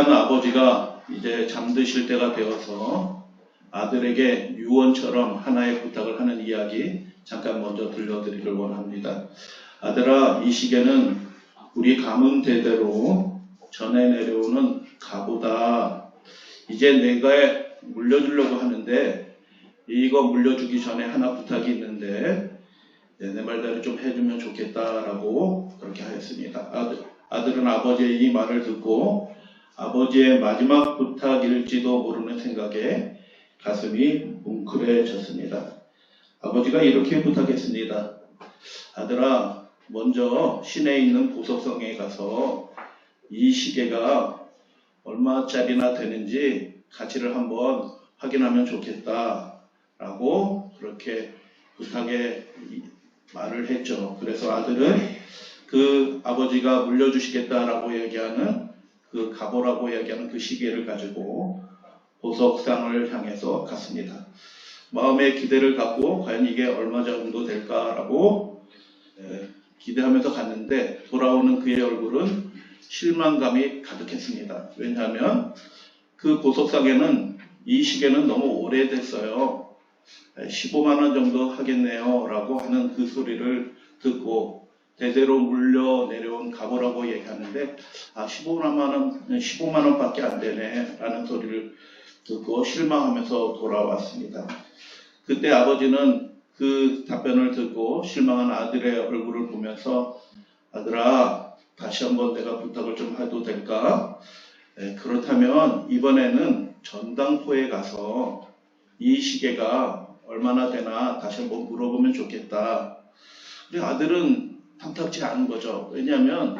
한 아버지가 이제 잠드실 때가 되어서 아들에게 유언처럼 하나의 부탁을 하는 이야기 잠깐 먼저 들려드리길 원합니다. 아들아, 이 시계는 우리 가문 대대로 전해 내려오는 가보다. 이제 내가 물려주려고 하는데 이거 물려주기 전에 하나 부탁이 있는데 내 말대로 좀 해주면 좋겠다라고 그렇게 하였습니다. 아들은 아버지의 이 말을 듣고 아버지의 마지막 부탁일지도 모르는 생각에 가슴이 뭉클해졌습니다. 아버지가 이렇게 부탁했습니다. 아들아, 먼저 시내에 있는 보석성에 가서 이 시계가 얼마짜리나 되는지 가치를 한번 확인하면 좋겠다 라고 그렇게 부탁의 말을 했죠. 그래서 아들은 그 아버지가 물려주시겠다라고 얘기하는 그 가보라고 얘기하는 그 시계를 가지고 보석상을 향해서 갔습니다. 마음의 기대를 갖고 과연 이게 얼마 정도 될까라고 기대하면서 갔는데 돌아오는 그의 얼굴은 실망감이 가득했습니다. 왜냐하면 그 보석상에는 이 시계는 너무 오래됐어요. 15만 원 정도 하겠네요 라고 하는 그 소리를 듣고 대대로 물려 내려온 가보라고 얘기하는데 15만 원밖에 안 되네 라는 소리를 듣고 실망하면서 돌아왔습니다. 그때 아버지는 그 답변을 듣고 실망한 아들의 얼굴을 보면서 아들아, 다시 한번 내가 부탁을 좀 해도 될까? 그렇다면 이번에는 전당포에 가서 이 시계가 얼마나 되나 다시 한번 물어보면 좋겠다. 근데 아들은 탐탁지 않은 거죠. 왜냐하면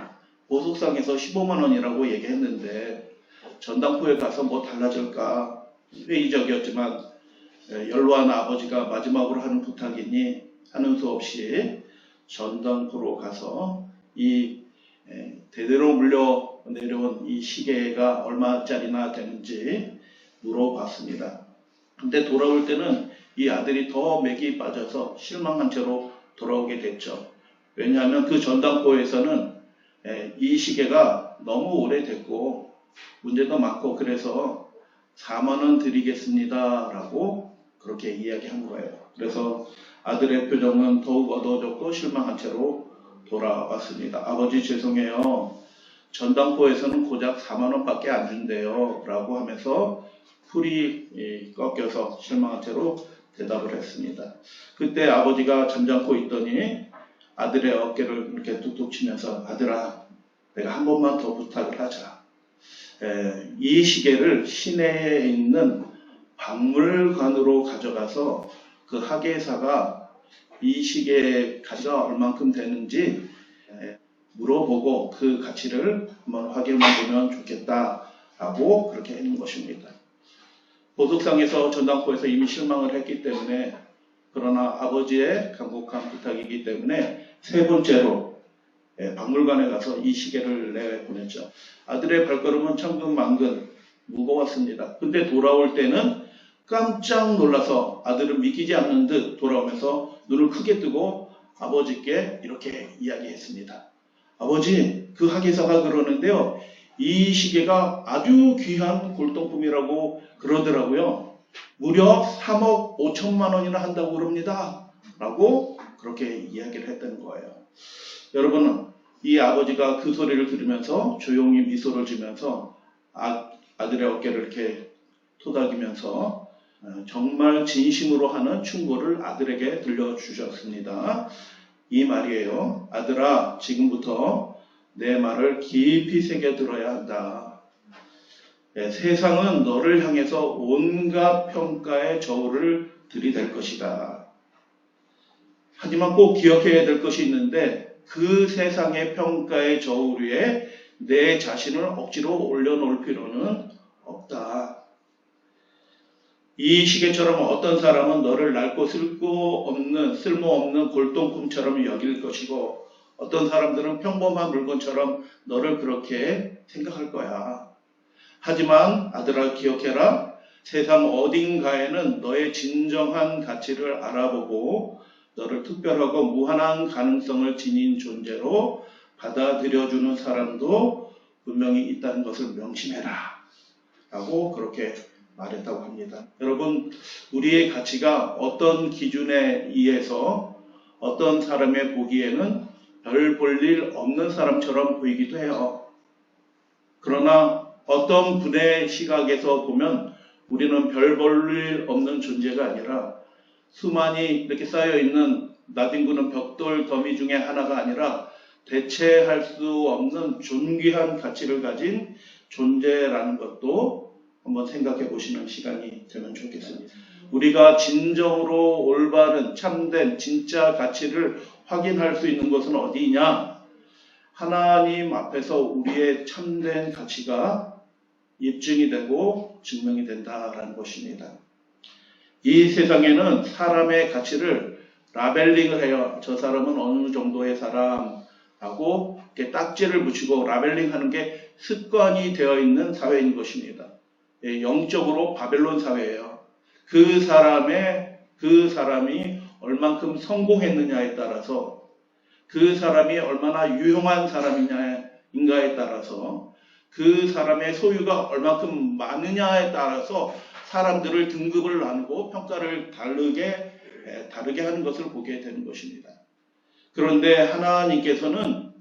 보석상에서 15만 원이라고 얘기했는데 전당포에 가서 뭐 달라질까 회의적이었지만 연로한 아버지가 마지막으로 하는 부탁이니 하는 수 없이 전당포로 가서 이 대대로 물려 내려온 이 시계가 얼마짜리나 되는지 물어봤습니다. 근데 돌아올 때는 이 아들이 더 맥이 빠져서 실망한 채로 돌아오게 됐죠. 왜냐하면 그 전당포에서는 이 시계가 너무 오래됐고 문제도 많고 그래서 4만 원 드리겠습니다 라고 그렇게 이야기한 거예요. 그래서 아들의 표정은 더욱 어두워졌고 실망한 채로 돌아왔습니다. 아버지 죄송해요. 전당포에서는 고작 4만 원밖에 안 준대요 라고 하면서 풀이 꺾여서 실망한 채로 대답을 했습니다. 그때 아버지가 잠잠고 있더니 아들의 어깨를 이렇게 툭툭 치면서 아들아, 내가 한 번만 더 부탁을 하자. 이 시계를 시내에 있는 박물관으로 가져가서 그 학예사가 이 시계의 가치가 얼만큼 되는지 물어보고 그 가치를 한번 확인해 보면 좋겠다라고 그렇게 했는 것입니다. 보석상에서 전당포에서 이미 실망을 했기 때문에 그러나 아버지의 간곡한 부탁이기 때문에 세 번째로 박물관에 가서 이 시계를 내보냈죠. 아들의 발걸음은 천근만근 무거웠습니다. 근데 돌아올 때는 깜짝 놀라서 아들은 믿기지 않는 듯 돌아오면서 눈을 크게 뜨고 아버지께 이렇게 이야기했습니다. 아버지, 그 학예사가 그러는데요. 이 시계가 아주 귀한 골동품이라고 그러더라고요. 무려 3억 5천만 원이나 한다고 그럽니다. 라고 그렇게 이야기를 했다는 거예요. 여러분, 이 아버지가 그 소리를 들으면서 조용히 미소를 지면서 아들의 어깨를 이렇게 토닥이면서 정말 진심으로 하는 충고를 아들에게 들려주셨습니다. 이 말이에요. 아들아, 지금부터 내 말을 깊이 새겨들어야 한다. 세상은 너를 향해서 온갖 평가의 저울을 들이댈 것이다. 하지만 꼭 기억해야 될 것이 있는데 그 세상의 평가의 저울 위에 내 자신을 억지로 올려놓을 필요는 없다. 이 시계처럼 어떤 사람은 너를 낡고 쓸모없는 골동품처럼 여길 것이고 어떤 사람들은 평범한 물건처럼 너를 그렇게 생각할 거야. 하지만 아들아, 기억해라. 세상 어딘가에는 너의 진정한 가치를 알아보고 너를 특별하고 무한한 가능성을 지닌 존재로 받아들여주는 사람도 분명히 있다는 것을 명심해라. 라고 그렇게 말했다고 합니다. 여러분, 우리의 가치가 어떤 기준에 의해서 어떤 사람의 보기에는 별 볼 일 없는 사람처럼 보이기도 해요. 그러나 어떤 분의 시각에서 보면 우리는 별 볼 일 없는 존재가 아니라 수많이 이렇게 쌓여있는 나뒹구는 벽돌 더미 중에 하나가 아니라 대체할 수 없는 존귀한 가치를 가진 존재라는 것도 한번 생각해 보시는 시간이 되면 좋겠습니다. 우리가 진정으로 올바른 참된 진짜 가치를 확인할 수 있는 것은 어디냐? 하나님 앞에서 우리의 참된 가치가 입증이 되고 증명이 된다라는 것입니다. 이 세상에는 사람의 가치를 라벨링을 해요. 저 사람은 어느 정도의 사람하고 이렇게 딱지를 붙이고 라벨링하는 게 습관이 되어 있는 사회인 것입니다. 영적으로 바벨론 사회예요. 그 사람이 얼만큼 성공했느냐에 따라서, 그 사람이 얼마나 유용한 사람인가에 따라서, 그 사람의 소유가 얼만큼 많으냐에 따라서 사람들을 등급을 나누고 평가를 다르게 하는 것을 보게 되는 것입니다. 그런데 하나님께서는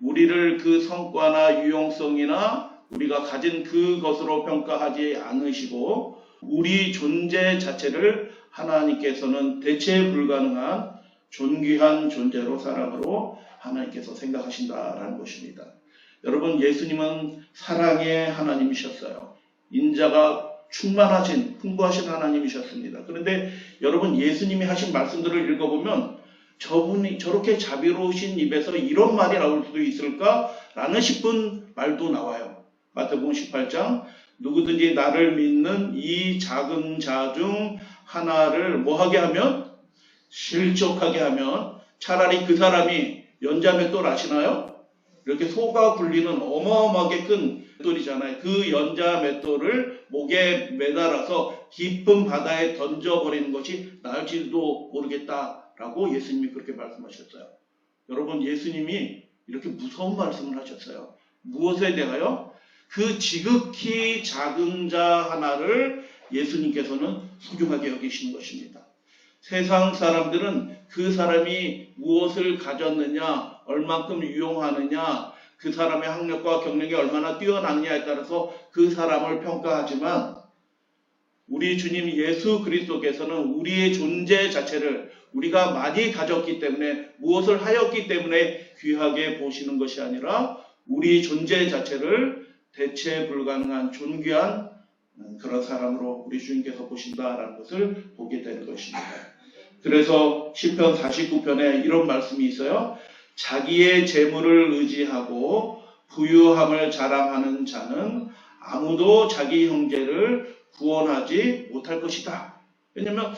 우리를 그 성과나 유용성이나 우리가 가진 그것으로 평가하지 않으시고 우리 존재 자체를 하나님께서는 대체 불가능한 존귀한 존재로 사람으로 하나님께서 생각하신다라는 것입니다. 여러분, 예수님은 사랑의 하나님이셨어요. 인자가 충만하신 풍부하신 하나님이셨습니다. 그런데 여러분, 예수님이 하신 말씀들을 읽어보면 저분이 저렇게 자비로우신 입에서 이런 말이 나올 수도 있을까라는 싶은 말도 나와요. 마태복음 18장, 누구든지 나를 믿는 이 작은 자 중 하나를 뭐하게 하면? 실족하게 하면 차라리 그 사람이 연자맷돌 아시나요? 이렇게 소가 굴리는 어마어마하게 큰 맷돌이잖아요. 그 연자맷돌을 목에 매달아서 깊은 바다에 던져버리는 것이 나을지도 모르겠다라고 예수님이 그렇게 말씀하셨어요. 여러분, 예수님이 이렇게 무서운 말씀을 하셨어요. 무엇에 대하여? 그 지극히 작은 자 하나를 예수님께서는 소중하게 여기시는 것입니다. 세상 사람들은 그 사람이 무엇을 가졌느냐, 얼만큼 유용하느냐, 그 사람의 학력과 경력이 얼마나 뛰어나느냐에 따라서 그 사람을 평가하지만 우리 주님 예수 그리스도께서는 우리의 존재 자체를 우리가 많이 가졌기 때문에, 무엇을 하였기 때문에 귀하게 보시는 것이 아니라 우리 존재 자체를 대체 불가능한 존귀한 그런 사람으로 우리 주님께서 보신다라는 것을 보게 되는 것입니다. 그래서 시편 49편에 이런 말씀이 있어요. 자기의 재물을 의지하고 부유함을 자랑하는 자는 아무도 자기 형제를 구원하지 못할 것이다. 왜냐하면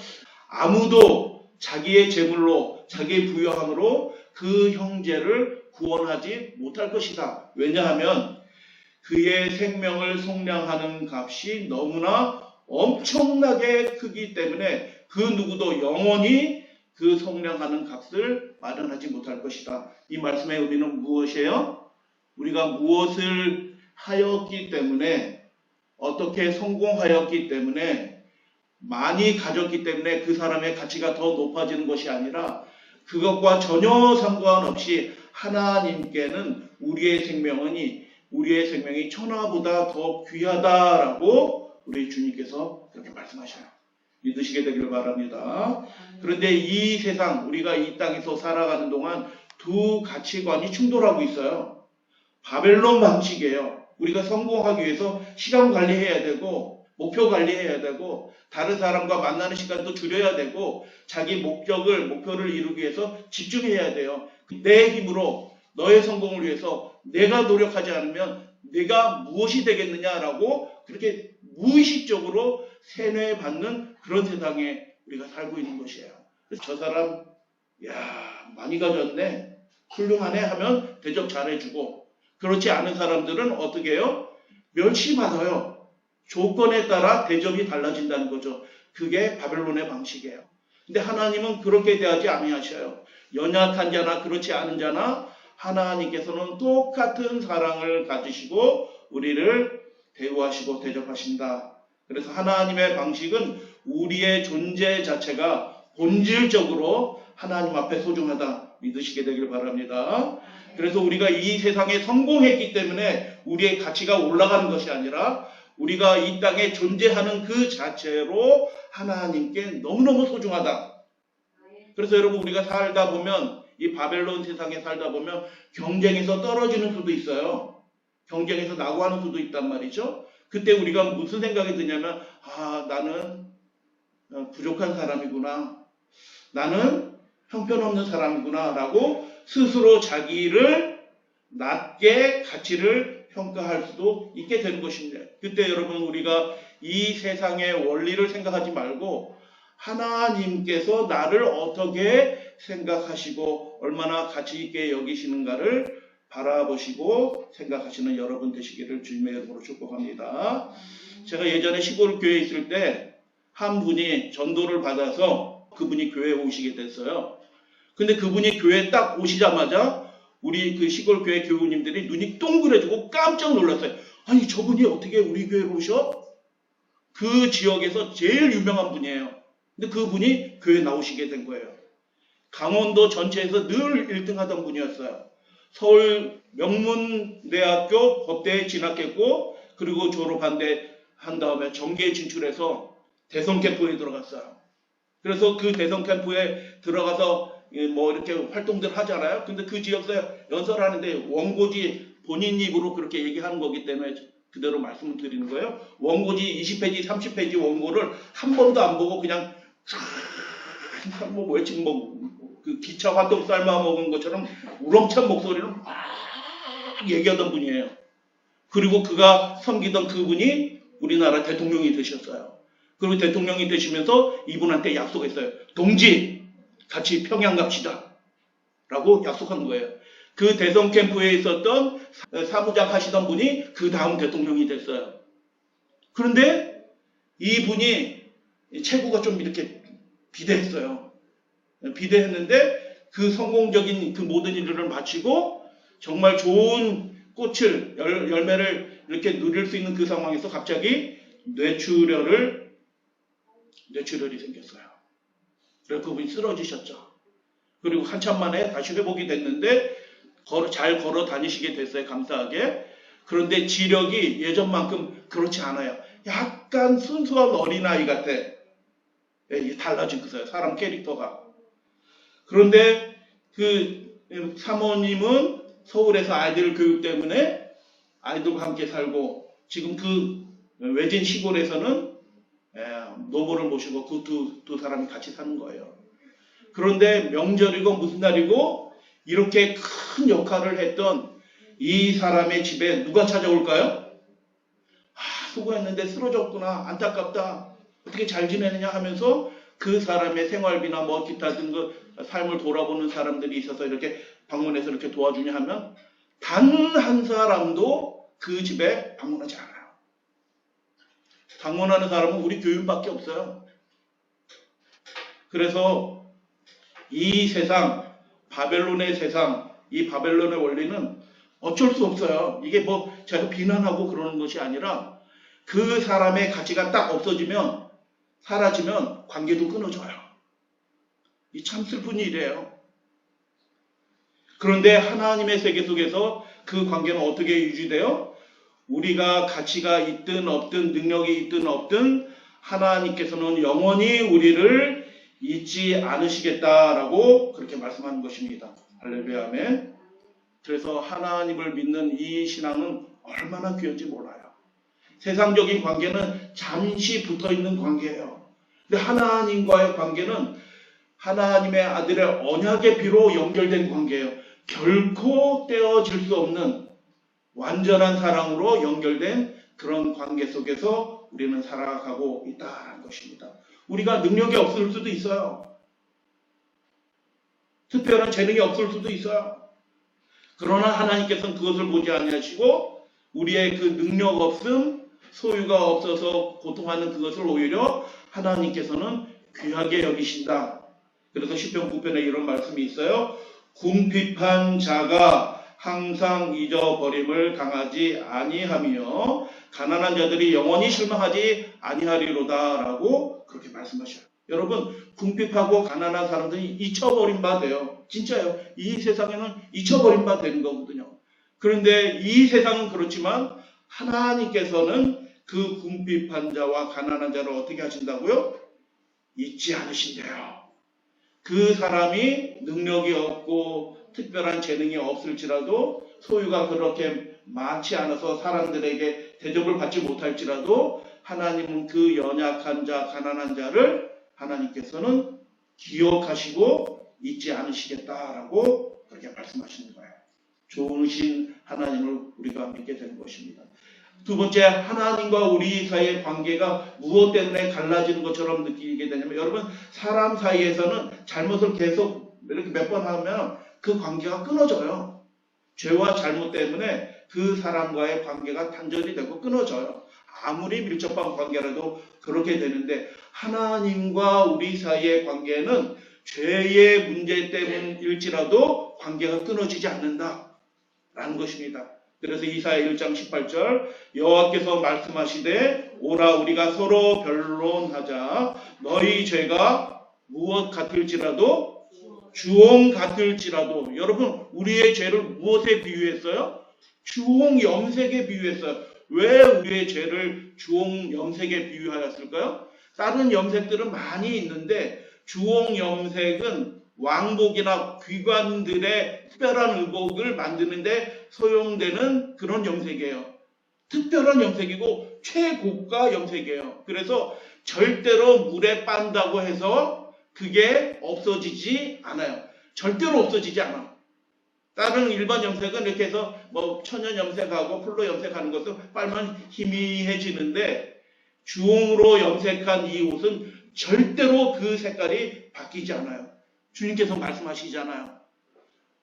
아무도 자기의 재물로, 자기의 부유함으로 그 형제를 구원하지 못할 것이다. 왜냐하면 그의 생명을 속량하는 값이 너무나 엄청나게 크기 때문에 그 누구도 영원히 그 속량하는 값을 마련하지 못할 것이다. 이 말씀의 의미는 무엇이에요? 우리가 무엇을 하였기 때문에, 어떻게 성공하였기 때문에, 많이 가졌기 때문에 그 사람의 가치가 더 높아지는 것이 아니라 그것과 전혀 상관없이 하나님께는 우리의 생명이 천하보다 더 귀하다라고 우리 주님께서 그렇게 말씀하셔요. 믿으시게 되기를 바랍니다. 그런데 이 세상, 우리가 이 땅에서 살아가는 동안 두 가치관이 충돌하고 있어요. 바벨론 방식이에요. 우리가 성공하기 위해서 시간 관리해야 되고, 목표 관리해야 되고, 다른 사람과 만나는 시간도 줄여야 되고, 자기 목표를 이루기 위해서 집중해야 돼요. 내 힘으로 너의 성공을 위해서 내가 노력하지 않으면 내가 무엇이 되겠느냐라고 그렇게 무의식적으로 세뇌받는 그런 세상에 우리가 살고 있는 것이에요. 그래서 저 사람, 많이 가졌네, 훌륭하네 하면 대접 잘해주고, 그렇지 않은 사람들은 어떻게 해요? 멸시받아요. 조건에 따라 대접이 달라진다는 거죠. 그게 바벨론의 방식이에요. 근데 하나님은 그렇게 대하지 아니하셔요. 연약한 자나 그렇지 않은 자나 하나님께서는 똑같은 사랑을 가지시고 우리를 대우하시고 대접하신다. 그래서 하나님의 방식은 우리의 존재 자체가 본질적으로 하나님 앞에 소중하다 믿으시게 되길 바랍니다. 그래서 우리가 이 세상에 성공했기 때문에 우리의 가치가 올라가는 것이 아니라 우리가 이 땅에 존재하는 그 자체로 하나님께 너무너무 소중하다. 그래서 여러분 우리가 살다 보면 이 바벨론 세상에 살다 보면 경쟁에서 떨어지는 수도 있어요. 경쟁에서 낙오하는 수도 있단 말이죠. 그때 우리가 무슨 생각이 드냐면 나는 부족한 사람이구나. 나는 형편없는 사람이구나 라고 스스로 자기를 낮게 가치를 평가할 수도 있게 되는 것입니다. 그때 여러분 우리가 이 세상의 원리를 생각하지 말고 하나님께서 나를 어떻게 생각하시고 얼마나 가치 있게 여기시는가를 바라보시고 생각하시는 여러분 되시기를 주님의 이름으로 축복합니다. 제가 예전에 시골 교회에 있을 때 한 분이 전도를 받아서 그분이 교회에 오시게 됐어요. 근데 그분이 교회에 딱 오시자마자 우리 그 시골 교회 교우님들이 눈이 동그래지고 깜짝 놀랐어요. 아니 저분이 어떻게 우리 교회로 오셔? 그 지역에서 제일 유명한 분이에요. 근데 그분이 교회에 나오시게 된 거예요. 강원도 전체에서 늘 1등 하던 분이었어요. 서울 명문대학교 법대에 진학했고 그리고 졸업한 다음에 정계에 진출해서 대선 캠프에 들어갔어요. 그래서 그 대선 캠프에 들어가서 뭐 이렇게 활동들 하잖아요. 근데 그 지역에서 연설하는데 원고지 본인 입으로 그렇게 얘기하는 거기 때문에 그대로 말씀을 드리는 거예요. 원고지 20페이지, 30페이지 원고를 한 번도 안 보고 그냥 지금 그 기차 화동 삶아 먹은 것처럼 우렁찬 목소리로 막 얘기하던 분이에요. 그리고 그가 섬기던 그분이 우리나라 대통령이 되셨어요. 그리고 대통령이 되시면서 이분한테 약속했어요. 동지, 같이 평양 갑시다. 라고 약속한 거예요. 그 대선 캠프에 있었던 사무장 하시던 분이 그 다음 대통령이 됐어요. 그런데 이분이 체구가 좀 이렇게 비대했어요. 비대했는데 그 성공적인 그 모든 일들을 마치고 정말 좋은 꽃을, 열매를 이렇게 누릴 수 있는 그 상황에서 갑자기 뇌출혈이 생겼어요. 그래서 그분이 쓰러지셨죠. 그리고 한참 만에 다시 회복이 됐는데 잘 걸어 다니시게 됐어요. 감사하게. 그런데 지력이 예전만큼 그렇지 않아요. 약간 순수한 어린아이 같아. 달라진 거예요. 사람 캐릭터가. 그런데 그 사모님은 서울에서 아이들 교육 때문에 아이들과 함께 살고 지금 그 외진 시골에서는 노모를 모시고 그 두 사람이 같이 사는 거예요. 그런데 명절이고 무슨 날이고 이렇게 큰 역할을 했던 이 사람의 집에 누가 찾아올까요? 수고했는데 쓰러졌구나. 안타깝다. 어떻게 잘 지내느냐 하면서 그 사람의 생활비나 뭐 기타 등의 삶을 돌아보는 사람들이 있어서 이렇게 방문해서 이렇게 도와주냐 하면 단 한 사람도 그 집에 방문하지 않아요. 방문하는 사람은 우리 교인밖에 없어요. 그래서 이 세상, 바벨론의 세상, 이 바벨론의 원리는 어쩔 수 없어요. 이게 뭐 제가 비난하고 그러는 것이 아니라 그 사람의 가치가 딱 없어지면, 사라지면 관계도 끊어져요. 이 참 슬픈 일이에요. 그런데 하나님의 세계 속에서 그 관계는 어떻게 유지돼요? 우리가 가치가 있든 없든 능력이 있든 없든 하나님께서는 영원히 우리를 잊지 않으시겠다라고 그렇게 말씀하는 것입니다. 할렐루야 아멘. 그래서 하나님을 믿는 이 신앙은 얼마나 귀한지 몰라요. 세상적인 관계는 잠시 붙어있는 관계예요. 근데 하나님과의 관계는 하나님의 아들의 언약의 피로 연결된 관계예요. 결코 떼어질 수 없는 완전한 사랑으로 연결된 그런 관계 속에서 우리는 살아가고 있다는 것입니다. 우리가 능력이 없을 수도 있어요. 특별한 재능이 없을 수도 있어요. 그러나 하나님께서는 그것을 보지 아니하시고 우리의 그 능력 없음, 소유가 없어서 고통하는 그것을 오히려 하나님께서는 귀하게 여기신다. 그래서 시편 9편에 이런 말씀이 있어요. 궁핍한 자가 항상 잊어버림을 당하지 아니하며 가난한 자들이 영원히 실망하지 아니하리로다라고 그렇게 말씀하셔요. 여러분, 궁핍하고 가난한 사람들이 잊혀버린 바 돼요. 진짜요. 이 세상에는 잊혀버린 바 되는 거거든요. 그런데 이 세상은 그렇지만 하나님께서는 그 궁핍한 자와 가난한 자를 어떻게 하신다고요? 잊지 않으신대요. 그 사람이 능력이 없고 특별한 재능이 없을지라도 소유가 그렇게 많지 않아서 사람들에게 대접을 받지 못할지라도 하나님은 그 연약한 자, 가난한 자를 하나님께서는 기억하시고 잊지 않으시겠다라고 그렇게 말씀하시는 거예요. 좋으신 하나님을 우리가 믿게 되는 것입니다. 두 번째, 하나님과 우리 사이의 관계가 무엇 때문에 갈라지는 것처럼 느끼게 되냐면, 여러분, 사람 사이에서는 잘못을 계속 이렇게 몇 번 하면 그 관계가 끊어져요. 죄와 잘못 때문에 그 사람과의 관계가 단절이 되고 끊어져요. 아무리 밀접한 관계라도 그렇게 되는데, 하나님과 우리 사이의 관계는 죄의 문제 때문일지라도 관계가 끊어지지 않는다라는 것입니다. 그래서 이사야 1장 18절 여호와께서 말씀하시되 오라 우리가 서로 변론하자. 너희 죄가 무엇 같을지라도 주홍 같을지라도. 여러분, 우리의 죄를 무엇에 비유했어요? 주홍 염색에 비유했어요. 왜 우리의 죄를 주홍 염색에 비유하였을까요? 다른 염색들은 많이 있는데 주홍 염색은 왕복이나 귀관들의 특별한 의복을 만드는데 소용되는 그런 염색이에요. 특별한 염색이고 최고가 염색이에요. 그래서 절대로 물에 빤다고 해서 그게 없어지지 않아요. 절대로 없어지지 않아. 다른 일반 염색은 이렇게 해서 뭐 천연 염색하고 풀로 염색하는 것도 빨면 희미해지는데 주홍으로 염색한 이 옷은 절대로 그 색깔이 바뀌지 않아요. 주님께서 말씀하시잖아요.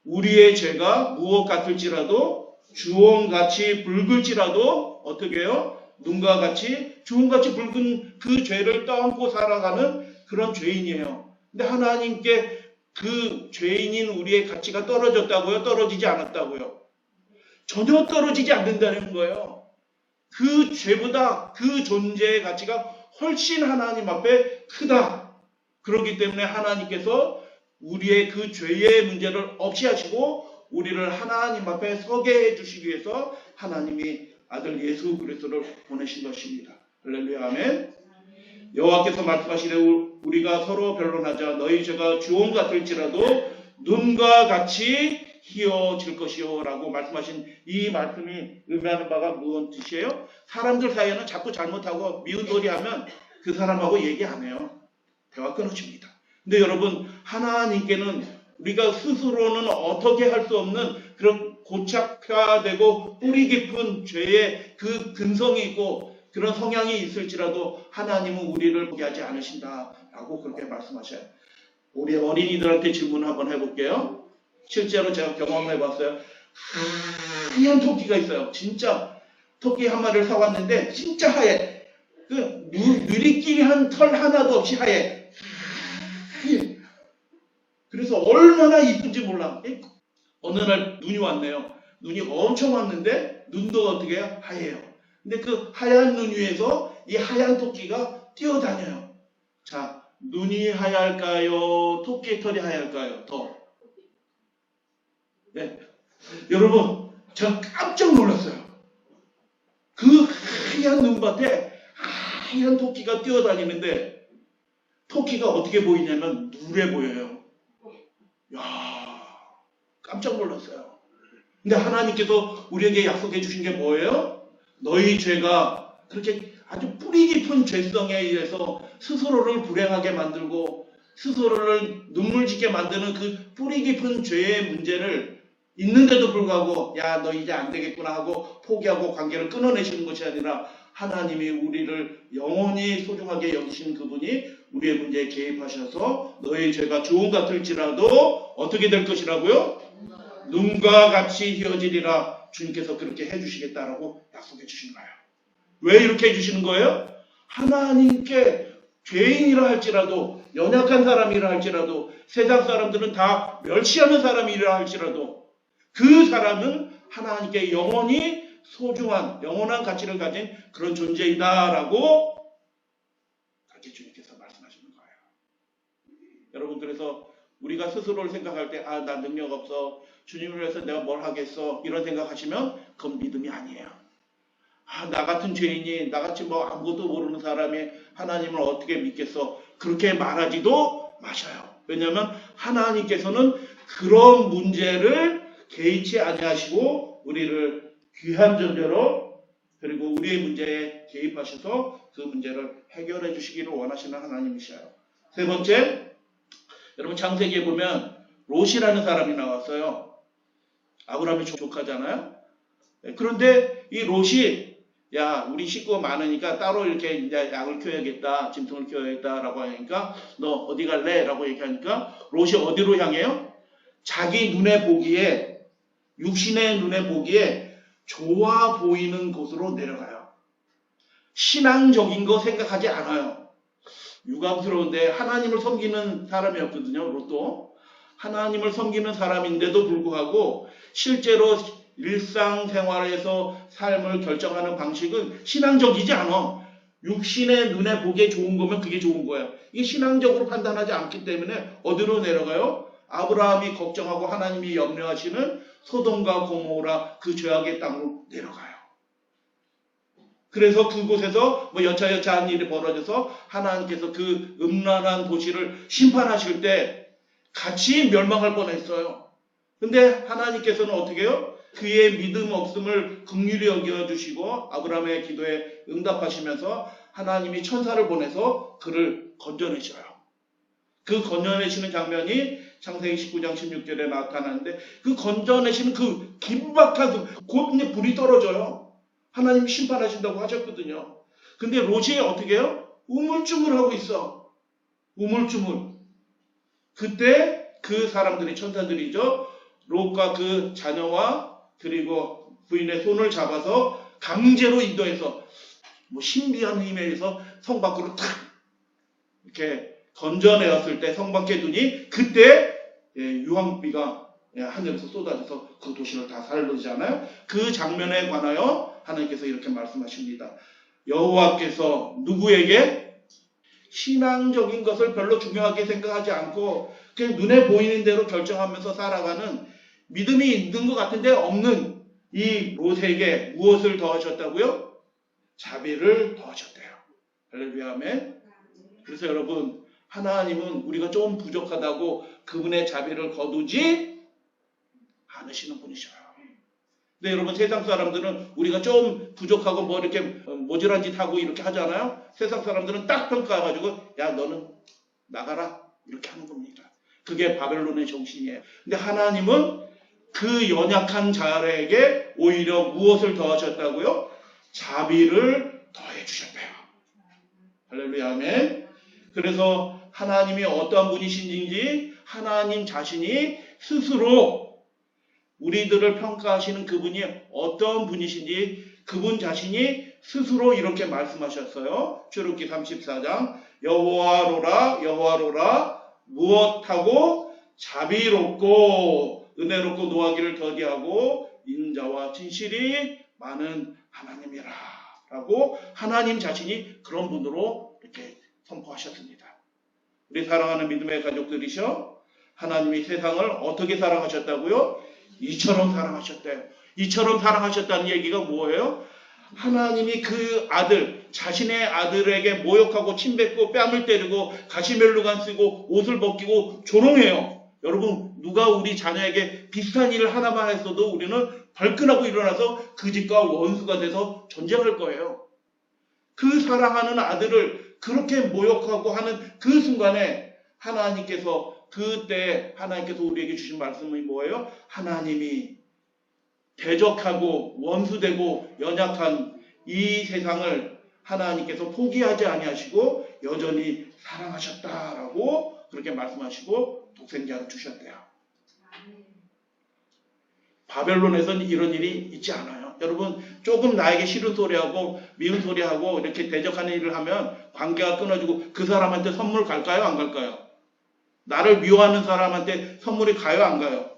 우리의 죄가 무엇 같을지라도 주홍같이 붉을지라도 어떻게 해요? 눈과 같이 주홍같이 붉은 그 죄를 떠안고 살아가는 그런 죄인이에요. 근데 하나님께 그 죄인인 우리의 가치가 떨어졌다고요? 떨어지지 않았다고요? 전혀 떨어지지 않는다는 거예요. 그 죄보다 그 존재의 가치가 훨씬 하나님 앞에 크다. 그렇기 때문에 하나님께서 우리의 그 죄의 문제를 없이 하시고 우리를 하나님 앞에 서게 해주시기 위해서 하나님이 아들 예수 그리스도를 보내신 것입니다. 할렐루야 아멘. 여호와께서 말씀하시되 우리가 서로 변론하자. 너희 죄가 주홍 같을지라도 눈과 같이 희어질 것이요 라고 말씀하신 이 말씀이 의미하는 바가 무슨 뜻이에요? 사람들 사이에는 자꾸 잘못하고 미운 소리 하면 그 사람하고 얘기 안 해요. 대화 끊어집니다. 근데 여러분, 하나님께는 우리가 스스로는 어떻게 할 수 없는 그런 고착화되고 뿌리 깊은 죄의 그 근성이 있고 그런 성향이 있을지라도 하나님은 우리를 포기하지 않으신다라고 그렇게 말씀하셔요. 우리 어린이들한테 질문 한번 해볼게요. 실제로 제가 경험해봤어요. 하얀 토끼가 있어요. 진짜 토끼 한 마리를 사왔는데 진짜 하얘. 그 누리끼리 한 털 하나도 없이 하얘. 그래서 얼마나 이쁜지 몰라. 어느 날 눈이 왔네요. 눈이 엄청 왔는데 눈도 어떻게 해요? 하얘요. 근데 그 하얀 눈 위에서 이 하얀 토끼가 뛰어다녀요. 자, 눈이 하얄까요? 토끼의 털이 하얄까요? 더. 네. 여러분, 제가 깜짝 놀랐어요. 그 하얀 눈밭에 하얀 토끼가 뛰어다니는데 토끼가 어떻게 보이냐면 누래 보여요. 야, 깜짝 놀랐어요. 근데 하나님께서 우리에게 약속해 주신 게 뭐예요? 너희 죄가 그렇게 아주 뿌리 깊은 죄성에 의해서 스스로를 불행하게 만들고 스스로를 눈물 짓게 만드는 그 뿌리 깊은 죄의 문제를 있는데도 불구하고 야, 너 이제 안 되겠구나 하고 포기하고 관계를 끊어내시는 것이 아니라 하나님이 우리를 영원히 소중하게 여기신 그분이 우리의 문제에 개입하셔서 너의 죄가 주홍 같을지라도 어떻게 될 것이라고요? 눈과 같이 희어지리라. 주님께서 그렇게 해주시겠다라고 약속해 주신 거예요. 왜 이렇게 해주시는 거예요? 하나님께 죄인이라 할지라도 연약한 사람이라 할지라도 세상 사람들은 다 멸시하는 사람이라 할지라도 그 사람은 하나님께 영원히 소중한 영원한 가치를 가진 그런 존재이다라고 그렇게 주님께서 말씀하시는 거예요. 여러분, 그래서 우리가 스스로를 생각할 때 나 능력 없어, 주님을 위해서 내가 뭘 하겠어, 이런 생각하시면 그건 믿음이 아니에요. 나 같은 죄인이, 나같이 뭐 아무것도 모르는 사람이 하나님을 어떻게 믿겠어, 그렇게 말하지도 마셔요. 왜냐하면 하나님께서는 그런 문제를 개의치 아니하시고 우리를 귀한 존재로, 그리고 우리의 문제에 개입하셔서 그 문제를 해결해 주시기를 원하시는 하나님이셔요. 세 번째, 여러분 창세기에 보면 롯이라는 사람이 나왔어요. 아브라함의 조카잖아요. 그런데 이 롯이 우리 식구가 많으니까 따로 이렇게 이제 양을 키워야겠다, 짐승을 키워야겠다라고 하니까 너 어디 갈래? 라고 얘기하니까 롯이 어디로 향해요? 자기 눈에 보기에, 육신의 눈에 보기에 좋아 보이는 곳으로 내려가요. 신앙적인 거 생각하지 않아요. 유감스러운데 하나님을 섬기는 사람이었거든요. 롯도 하나님을 섬기는 사람인데도 불구하고 실제로 일상생활에서 삶을 결정하는 방식은 신앙적이지 않아. 육신의 눈에 보기에 좋은 거면 그게 좋은 거야. 이게 신앙적으로 판단하지 않기 때문에 어디로 내려가요? 아브라함이 걱정하고 하나님이 염려하시는 소돔과 고모라 그 죄악의 땅으로 내려가요. 그래서 그곳에서 여차여차한 일이 벌어져서 하나님께서 그 음란한 도시를 심판하실 때 같이 멸망할 뻔했어요. 근데 하나님께서는 어떻게 해요? 그의 믿음 없음을 긍휼히 여겨주시고 아브라함의 기도에 응답하시면서 하나님이 천사를 보내서 그를 건져내셔요. 그 건져내시는 장면이 창세기 19장 16절에 나타나는데, 그 건져내시는 그 긴박한 곧 이제 불이 떨어져요. 하나님이 심판하신다고 하셨거든요. 근데 롯이 어떻게 해요? 우물쭈물하고 있어. 우물쭈물. 그때 그 사람들이, 천사들이죠, 롯과 그 자녀와 그리고 부인의 손을 잡아서 강제로 인도해서 신비한 힘에 의해서 성 밖으로 탁 이렇게 던져내었을 때 성 밖에 두니 그때 유황비가 하늘에서 쏟아져서 그 도시를 다 살리잖아요. 그 장면에 관하여 하나님께서 이렇게 말씀하십니다. 여호와께서 누구에게 신앙적인 것을 별로 중요하게 생각하지 않고 그냥 눈에 보이는 대로 결정하면서 살아가는, 믿음이 있는 것 같은데 없는 이 롯에게 무엇을 더하셨다고요? 자비를 더하셨대요. 할렐루야, 아멘. 그래서 여러분, 하나님은 우리가 좀 부족하다고 그분의 자비를 거두지 않으시는 분이셔요. 근데 여러분, 세상 사람들은 우리가 좀 부족하고 이렇게 모질한 짓 하고 이렇게 하잖아요. 세상 사람들은 딱 평가해가지고 너는 나가라 이렇게 하는 겁니다. 그게 바벨론의 정신이에요. 근데 하나님은 그 연약한 자에게 오히려 무엇을 더하셨다고요? 자비를 더해 주셨대요. 할렐루야, 아멘. 그래서 하나님이 어떠한 분이신지 하나님 자신이 스스로 우리들을 평가하시는 그분이 어떤 분이신지 그분 자신이 스스로 이렇게 말씀하셨어요. 출애굽기 34장 여호와로라 여호와로라 무엇하고 자비롭고 은혜롭고 노하기를 더디하고 인자와 진실이 많은 하나님이라 라고 하나님 자신이 그런 분으로 이렇게 선포하셨습니다. 우리 사랑하는 믿음의 가족들이셔, 하나님이 세상을 어떻게 사랑하셨다고요? 이처럼 사랑하셨대요. 이처럼 사랑하셨다는 얘기가 뭐예요? 하나님이 그 아들, 자신의 아들에게 모욕하고 침뱉고 뺨을 때리고 가시멜로간 쓰고 옷을 벗기고 조롱해요. 여러분, 누가 우리 자녀에게 비슷한 일을 하나만 했어도 우리는 벌끈하고 일어나서 그 집과 원수가 돼서 전쟁할 거예요. 그 사랑하는 아들을 그렇게 모욕하고 하는 그 순간에 하나님께서, 그때 하나님께서 우리에게 주신 말씀이 뭐예요? 하나님이 대적하고 원수되고 연약한 이 세상을 하나님께서 포기하지 아니하시고 여전히 사랑하셨다라고 그렇게 말씀하시고 독생자를 주셨대요. 바벨론에서는 이런 일이 있지 않아요. 여러분, 조금 나에게 싫은 소리하고 미운 소리하고 이렇게 대적하는 일을 하면 관계가 끊어지고 그 사람한테 선물 갈까요? 안 갈까요? 나를 미워하는 사람한테 선물이 가요? 안 가요?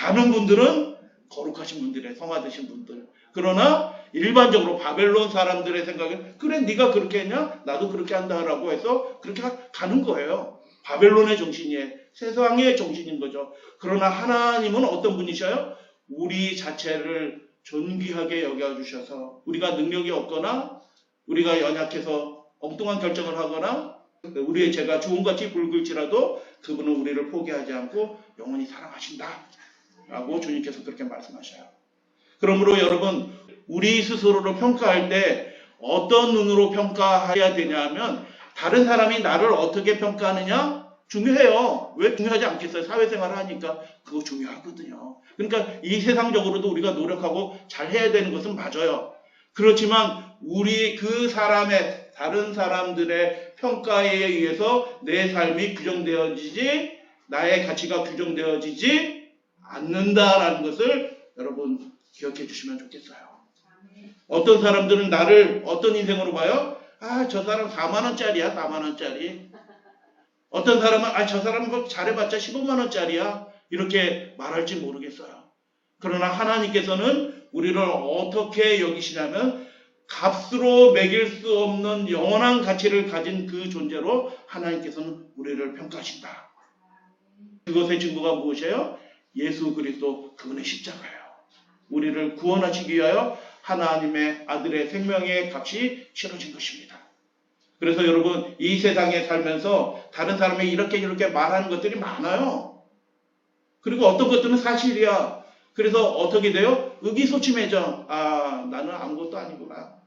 가는 분들은 거룩하신 분들이에요. 성 받으신 분들. 그러나 일반적으로 바벨론 사람들의 생각에 그래 네가 그렇게 했냐? 나도 그렇게 한다라고 해서 그렇게 가는 거예요. 바벨론의 정신이에요. 세상의 정신인 거죠. 그러나 하나님은 어떤 분이셔요? 우리 자체를 존귀하게 여겨주셔서 우리가 능력이 없거나 우리가 연약해서 엉뚱한 결정을 하거나 우리의 죄가 주홍같이 붉을지라도 그분은 우리를 포기하지 않고 영원히 사랑하신다 라고 주님께서 그렇게 말씀하셔요. 그러므로 여러분 우리 스스로를 평가할 때 어떤 눈으로 평가해야 되냐면 다른 사람이 나를 어떻게 평가하느냐 중요해요. 왜 중요하지 않겠어요? 사회생활을 하니까 그거 중요하거든요. 그러니까 이 세상적으로도 우리가 노력하고 잘해야 되는 것은 맞아요. 그렇지만 우리 그 사람의 다른 사람들의 평가에 의해서 내 삶이 규정되어지지 나의 가치가 규정되어지지 않는다라는 것을 여러분 기억해 주시면 좋겠어요. 어떤 사람들은 나를 어떤 인생으로 봐요? 아, 저 사람 4만 원짜리야, 4만 원짜리. 어떤 사람은 아, 저 사람은 뭐 잘해봤자 15만 원짜리야. 이렇게 말할지 모르겠어요. 그러나 하나님께서는 우리를 어떻게 여기시냐면 값으로 매길 수 없는 영원한 가치를 가진 그 존재로 하나님께서는 우리를 평가하신다. 그것의 증거가 무엇이에요? 예수 그리스도 그분의 십자가예요. 우리를 구원하시기 위하여 하나님의 아들의 생명의 값이 치러진 것입니다. 그래서 여러분 이 세상에 살면서 다른 사람이 이렇게 말하는 것들이 많아요. 그리고 어떤 것들은 사실이야. 그래서 어떻게 돼요? 의기소침해져. 아, 나는 아무것도 아니구나.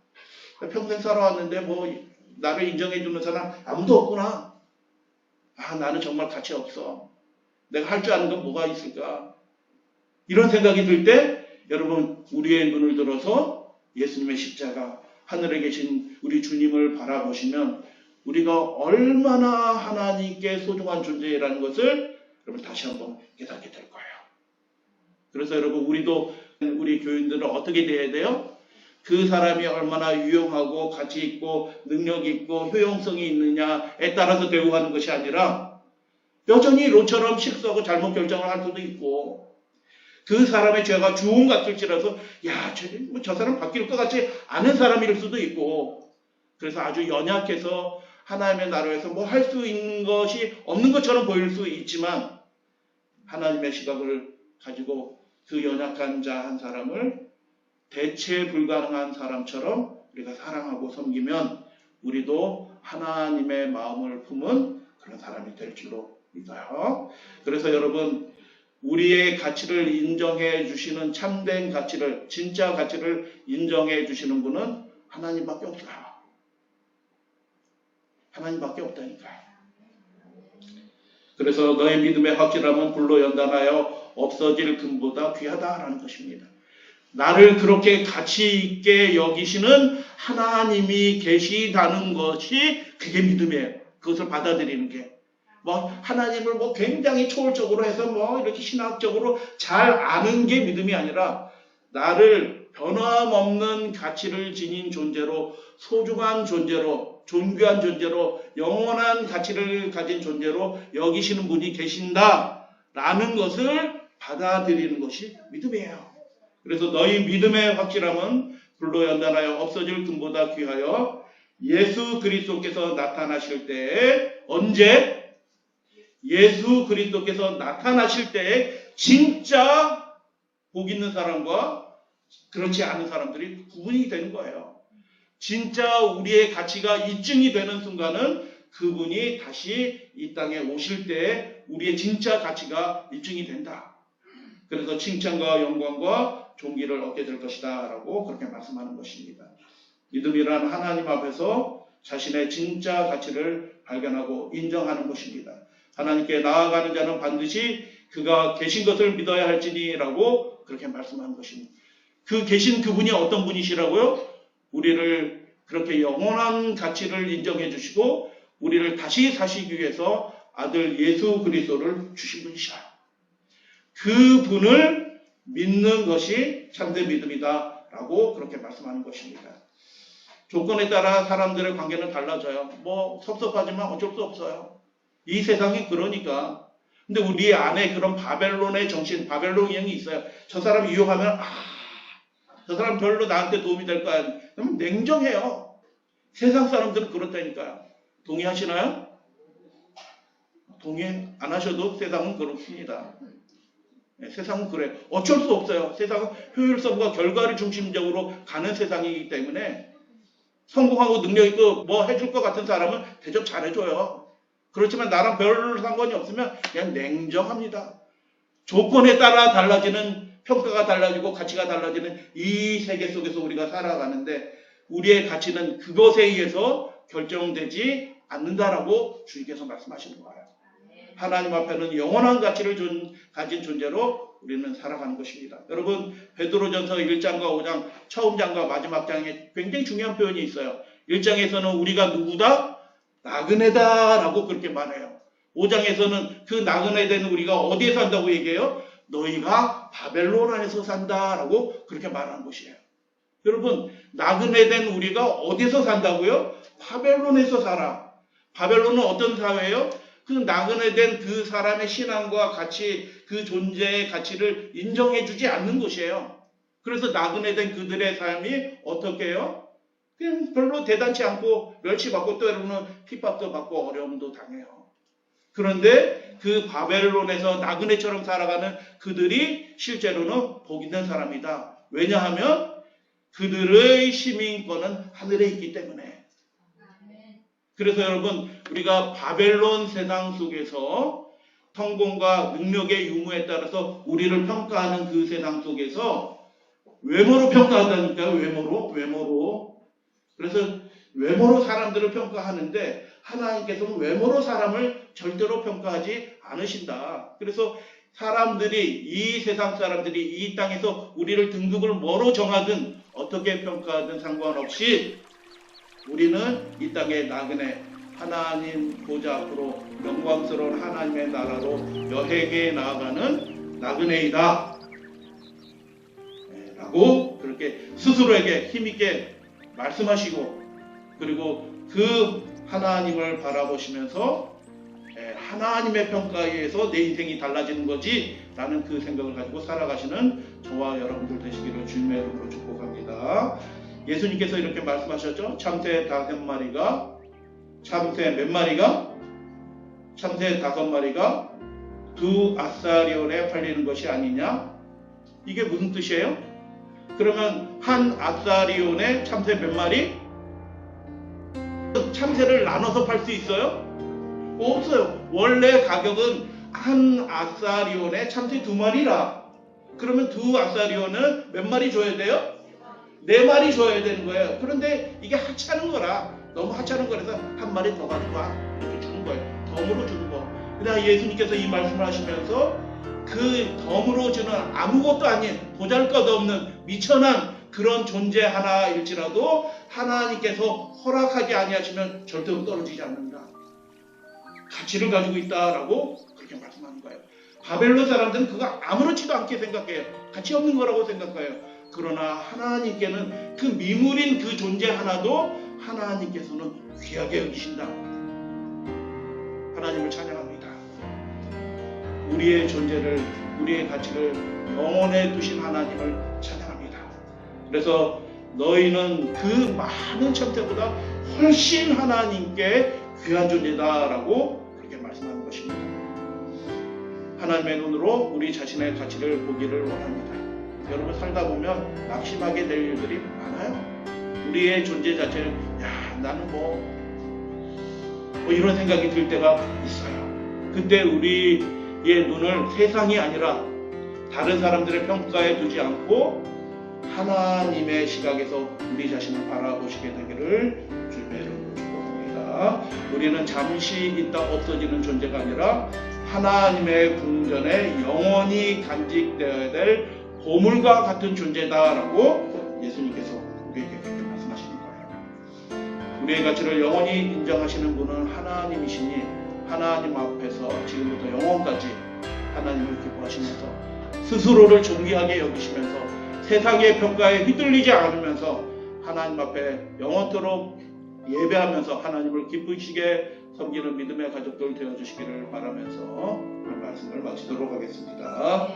평생 살아왔는데 뭐 나를 인정해주는 사람 아무도 없구나. 아, 나는 정말 가치 없어. 내가 할 줄 아는 건 뭐가 있을까? 이런 생각이 들 때 여러분 우리의 눈을 들어서 예수님의 십자가 하늘에 계신 우리 주님을 바라보시면 우리가 얼마나 하나님께 소중한 존재라는 것을 여러분 다시 한번 깨닫게 될 거예요. 그래서 여러분 우리도 우리 교인들은 어떻게 돼야 돼요? 그 사람이 얼마나 유용하고 가치 있고 능력 있고 효용성이 있느냐에 따라서 대우하는 것이 아니라 여전히 롯처럼 실수하고 잘못 결정을 할 수도 있고 그 사람의 죄가 주홍 같을지라도 야, 저 사람 바뀔 것 같지 않은 사람일 수도 있고 그래서 아주 연약해서 하나님의 나라에서 뭐 할 수 있는 것이 없는 것처럼 보일 수 있지만 하나님의 시각을 가지고 그 연약한 자 한 사람을 대체 불가능한 사람처럼 우리가 사랑하고 섬기면 우리도 하나님의 마음을 품은 그런 사람이 될 줄로 믿어요. 그래서 여러분 우리의 가치를 인정해 주시는 참된 가치를 진짜 가치를 인정해 주시는 분은 하나님밖에 없어요. 하나님밖에 없다니까요. 그래서 너의 믿음의 확실함은 불로 연단하여 없어질 금보다 귀하다라는 것입니다. 나를 그렇게 가치 있게 여기시는 하나님이 계시다는 것이 그게 믿음이에요. 그것을 받아들이는 게. 하나님을 굉장히 초월적으로 해서 이렇게 신학적으로 잘 아는 게 믿음이 아니라 나를 변함없는 가치를 지닌 존재로 소중한 존재로 존귀한 존재로 영원한 가치를 가진 존재로 여기시는 분이 계신다라는 것을 받아들이는 것이 믿음이에요. 그래서 너희 믿음의 확실함은 불로 연단하여 없어질 금보다 귀하여 예수 그리스도께서 나타나실 때에 언제? 예수 그리스도께서 나타나실 때에 진짜 복 있는 사람과 그렇지 않은 사람들이 구분이 되는 거예요. 진짜 우리의 가치가 입증이 되는 순간은 그분이 다시 이 땅에 오실 때에 우리의 진짜 가치가 입증이 된다. 그래서 칭찬과 영광과 존귀를 얻게 될 것이다 라고 그렇게 말씀하는 것입니다. 믿음이란 하나님 앞에서 자신의 진짜 가치를 발견하고 인정하는 것입니다. 하나님께 나아가는 자는 반드시 그가 계신 것을 믿어야 할지니 라고 그렇게 말씀하는 것입니다. 그 계신 그분이 어떤 분이시라고요? 우리를 그렇게 영원한 가치를 인정해 주시고 우리를 다시 사시기 위해서 아들 예수 그리스도를 주신 분이셔요. 그 분을 믿는 것이 참된 믿음이다 라고 그렇게 말씀하는 것입니다. 조건에 따라 사람들의 관계는 달라져요. 섭섭하지만 어쩔 수 없어요. 이 세상이 그러니까 근데 우리 안에 그런 바벨론의 정신, 바벨론 영이 있어요. 저 사람 유혹하면 저 사람 별로 나한테 도움이 될 거야. 그러면 냉정해요. 세상 사람들은 그렇다니까요. 동의하시나요? 동의 안 하셔도 세상은 그렇습니다. 네, 세상은 그래. 어쩔 수 없어요. 세상은 효율성과 결과를 중심적으로 가는 세상이기 때문에 성공하고 능력 있고 뭐 해줄 것 같은 사람은 대접 잘해줘요. 그렇지만 나랑 별 상관이 없으면 그냥 냉정합니다. 조건에 따라 달라지는 평가가 달라지고 가치가 달라지는 이 세계 속에서 우리가 살아가는데 우리의 가치는 그것에 의해서 결정되지 않는다라고 주님께서 말씀하시는 거예요. 하나님 앞에는 영원한 가치를 가진 존재로 우리는 살아가는 것입니다. 여러분 베드로전서 1장과 5장 처음 장과 마지막 장에 굉장히 중요한 표현이 있어요. 1장에서는 우리가 누구다? 나그네다라고 그렇게 말해요. 5장에서는 그 나그네 된 우리가 어디에 산다고 얘기해요? 너희가 바벨론 안에서 산다라고 그렇게 말하는 것이에요. 여러분 나그네 된 우리가 어디서 산다고요? 바벨론에서 살아. 바벨론은 어떤 사회예요? 그 나그네 된 그 사람의 신앙과 가치, 그 존재의 가치를 인정해주지 않는 곳이에요. 그래서 나그네 된 그들의 삶이 어떻게 해요? 그냥 별로 대단치 않고 멸치받고 또 여러분은 핍박도 받고 어려움도 당해요. 그런데 그 바벨론에서 나그네처럼 살아가는 그들이 실제로는 복 있는 사람이다. 왜냐하면 그들의 시민권은 하늘에 있기 때문에. 그래서 여러분 우리가 바벨론 세상 속에서 성공과 능력의 유무에 따라서 우리를 평가하는 그 세상 속에서 외모로 평가한다니까요. 외모로. 그래서 외모로 사람들을 평가하는데 하나님께서는 외모로 사람을 절대로 평가하지 않으신다. 그래서 이 세상 사람들이 이 땅에서 우리를 등급을 뭐로 정하든 어떻게 평가하든 상관없이 우리는 이 땅의 나그네 하나님 보좌 앞으로 영광스러운 하나님의 나라로 여행해 나아가는 나그네이다 라고 그렇게 스스로에게 힘있게 말씀하시고 그리고 그 하나님을 바라보시면서 하나님의 평가에 의해서 내 인생이 달라지는 거지 라는 그 생각을 가지고 살아가시는 저와 여러분들 되시기를 주님의 이름으로 축복합니다. 예수님께서 이렇게 말씀하셨죠. 참새 5마리가 참새 몇 마리가? 참새 5마리가 2아사리온에 팔리는 것이 아니냐? 이게 무슨 뜻이에요? 그러면 한 아사리온에 참새 몇 마리? 참새를 나눠서 팔 수 있어요? 없어요. 원래 가격은 한 아사리온에 참새 2마리라. 그러면 2아사리온은 몇 마리 줘야 돼요? 4마리 줘야 되는 거예요. 그런데 이게 하찮은 거라 너무 하찮은 거라서 한 마리 더 가져와 이렇게 주는 거예요. 덤으로 주는 거. 그러나 예수님께서 이 말씀을 하시면서 그 덤으로 주는 아무것도 아닌 보잘것없는 미천한 그런 존재 하나일지라도 하나님께서 허락하지 아니하시면 절대로 떨어지지 않는다. 가치를 가지고 있다라고 그렇게 말씀하는 거예요. 바벨론 사람들은 그거 아무렇지도 않게 생각해요. 가치 없는 거라고 생각해요. 그러나 하나님께는 그 미물인 그 존재 하나도 하나님께서는 귀하게 여기신다. 하나님을 찬양합니다. 우리의 존재를, 우리의 가치를 영원에 두신 하나님을 찬양합니다. 그래서 너희는 그 많은 천태보다 훨씬 하나님께 귀한 존재다라고 그렇게 말씀하는 것입니다. 하나님의 눈으로 우리 자신의 가치를 보기를 원합니다. 여러분 살다 보면 낙심하게 될 일들이 많아요. 우리의 존재 자체를 나는 뭐 이런 생각이 들 때가 있어요. 그때 우리의 눈을 세상이 아니라 다른 사람들의 평가에 두지 않고 하나님의 시각에서 우리 자신을 바라보시게 되기를 주님의 이름으로 축복합니다. 우리는 잠시 있다 없어지는 존재가 아니라 하나님의 궁전에 영원히 간직되어야 될 보물과 같은 존재다라고 예수님께서 우리에게 그렇게 말씀하시는 거예요. 우리의 가치를 영원히 인정하시는 분은 하나님이시니 하나님 앞에서 지금부터 영원까지 하나님을 기뻐하시면서 스스로를 존귀하게 여기시면서 세상의 평가에 휘둘리지 않으면서 하나님 앞에 영원토록 예배하면서 하나님을 기쁘시게 섬기는 믿음의 가족들 되어주시기를 바라면서 오늘 말씀을 마치도록 하겠습니다.